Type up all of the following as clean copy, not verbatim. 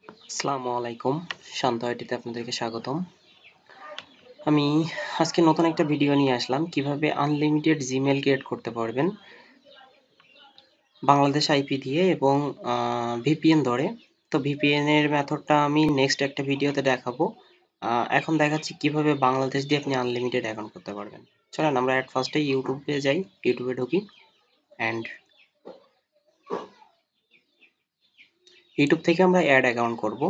আসসালামু আলাইকুম, শান্ত আইটিতে আপনাদেরকে স্বাগতম। আমি আজকে নতুন একটা ভিডিও নিয়ে আসলাম কিভাবে আনলিমিটেড জিমেল ক্রিয়েট করতে পারবেন বাংলাদেশ আইপি দিয়ে এবং ভিপিএন ধরে। তো ভিপিএন এর মেথডটা আমি নেক্সট একটা ভিডিওতে দেখাবো। এখন দেখাচ্ছি কিভাবে বাংলাদেশ দিয়ে আপনি আনলিমিটেড অ্যাকাউন্ট করতে পারবেন। চলেন আমরা এট ফার্স্টে ইউটিউবে যাই, ইউটিউবে ঢুকি অ্যান্ড ইউটিউব থেকে আমরা অ্যাড অ্যাকাউন্ট করব।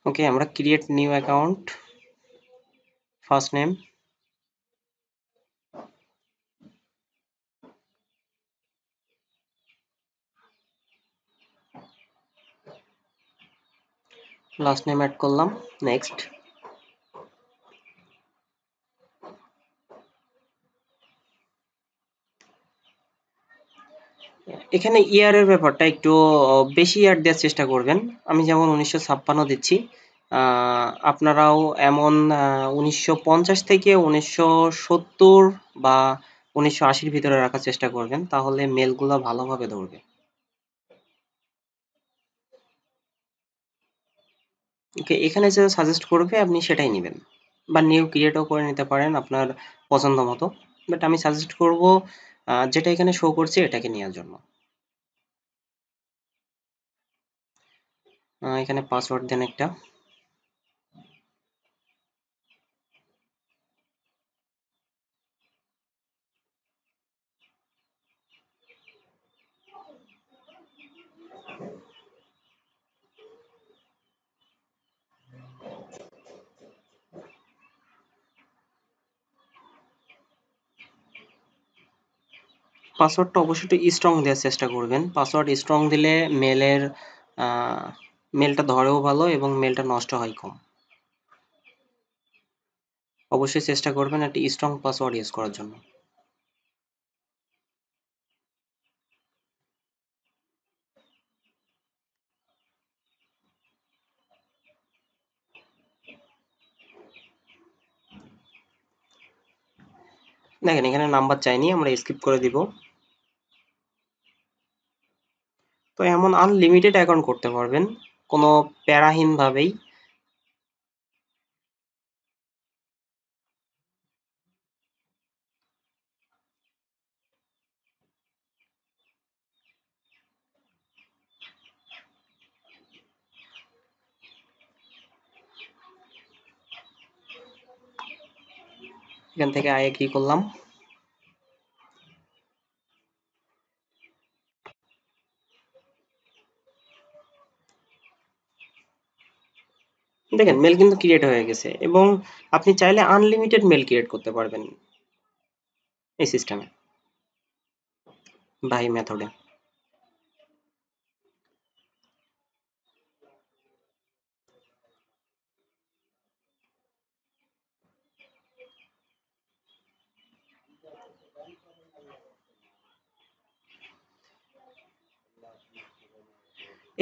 ওকে, আমরা create new account, first name, last name add করলাম, নেক্সট। এখানে ইয়ারের ব্যাপারটা একটু বেশি ইয়ার দেওয়ার চেষ্টা করবেন। আমি যেমন 1956 দিচ্ছি, আপনারাও এমন 1950 থেকে 1970 বা 1980-র ভিতরে রাখার চেষ্টা করবেন, তাহলে মেলগুলো ভালোভাবে ধরবে। ওকে, এখানে যে সাজেস্ট করবে আপনি সেটাই নেবেন, বা নিউ ক্রিয়েটও করে নিতে পারেন আপনার পছন্দ মতো। বাট আমি সাজেস্ট করব যেটা এখানে শো করছে এটাকে নেওয়ার জন্য। এখানে পাসওয়ার্ড দেন একটা। পাসওয়ার্ডটা অবশ্যই একটু স্ট্রং দেওয়ার চেষ্টা করবেন। পাসওয়ার্ড স্ট্রং দিলে মেলটা ধরেও ভালো এবং মেলটা নষ্ট হয় কম। অবশ্যই চেষ্টা করবেন একটা স্ট্রং পাসওয়ার্ড ইউজ করার জন্য। দেখেন এখানে নাম্বার চাইনি, আমরা স্কিপ করে দিব। তো এমন আনলিমিটেড অ্যাকাউন্ট করতে পারবেন কোনো প্যারাহীন ভাবেই। এখান থেকে আই এগ্রি করলাম। দেখেন মেল কিন্তু ক্রিয়েট হয়ে গেছে এবং আপনি চাইলে আনলিমিটেড মেল ক্রিয়েট করতে পারবেন এই সিস্টেমে, বা এই মেথডে।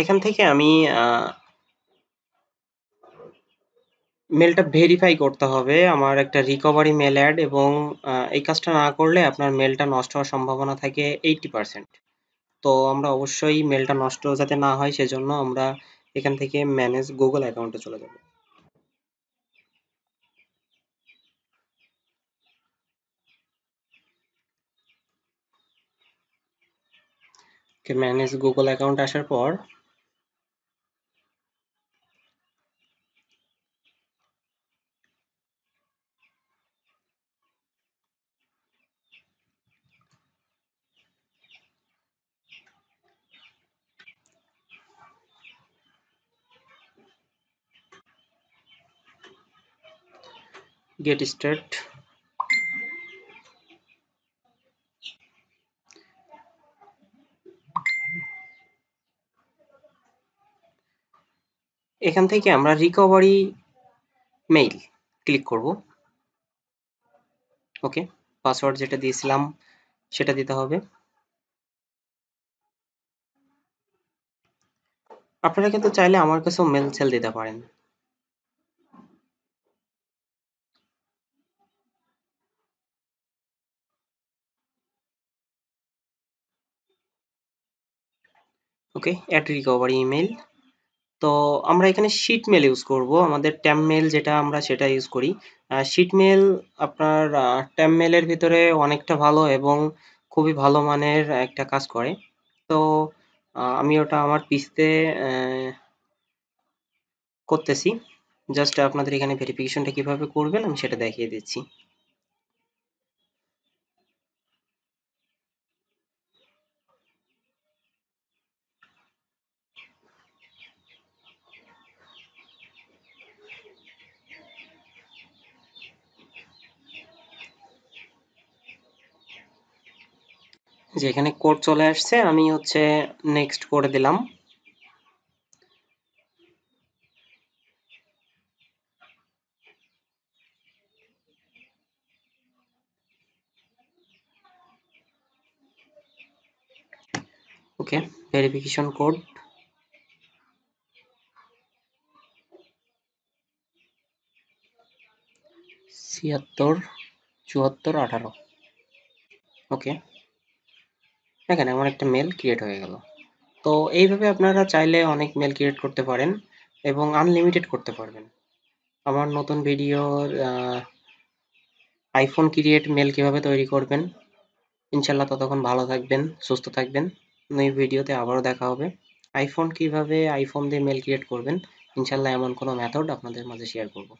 এখান থেকে আমি মেলটা ভেরিফাই করতে হবে, আমার একটা রিকভারি মেল অ্যাড, এবং এই কাজটা না করলে আপনার মেলটা নষ্ট হওয়ার সম্ভাবনা থাকে 80%। তো আমরা অবশ্যই মেলটা নষ্ট যাতে না হয় সেজন্য আমরা এখান থেকে ম্যানেজ গুগল অ্যাকাউন্টে চলে যাব। ম্যানেজ গুগল অ্যাকাউন্ট আসার পর গেট স্টার্ট। এখান থেকে আমরা রিকভারি মেইল ক্লিক করব। ওকে, পাসওয়ার্ড যেটা দিয়েছিলাম সেটা দিতে হবে। আপনারা কিন্তু চাইলে আমার কাছেও মেল সেল দিতে পারেন। ওকে, অ্যাড রিকভারি ইমেল। তো আমরা এখানে শিট মেল ইউজ করব, আমাদের ট্যাম মেল যেটা আমরা সেটা ইউজ করি। শিট মেল আপনার ট্যাম মেলের ভিতরে অনেকটা ভালো এবং খুবই ভালো মানের একটা কাজ করে। তো আমি ওটা আমার পিসিতে করতেছি। জাস্ট আপনাদের এখানে ভেরিফিকেশনটা কিভাবে করবেন আমি সেটা দেখিয়ে দিচ্ছি। যে এখানে কোড চলে আসছে, আমি হচ্ছে নেক্সট করে দিলাম। ওকে, ভেরিফিকেশন কোড 76 74 18। ওকে, এখানে আমার একটা মেল ক্রিয়েট হয়ে গেল। তো এইভাবে আপনারা চাইলে অনেক মেল ক্রিয়েট করতে পারেন এবং আনলিমিটেড করতে পারবেন। আমার নতুন ভিডিওর আইফোন ক্রিয়েট মেল কিভাবে তৈরি করবেন, ইনশাল্লাহ ততক্ষণ ভালো থাকবেন, সুস্থ থাকবেন। এই ভিডিওতে আবারও দেখা হবে। আইফোন দিয়ে মেল ক্রিয়েট করবেন, ইনশাল্লাহ এমন কোনো মেথড আপনাদের মাঝে শেয়ার করব।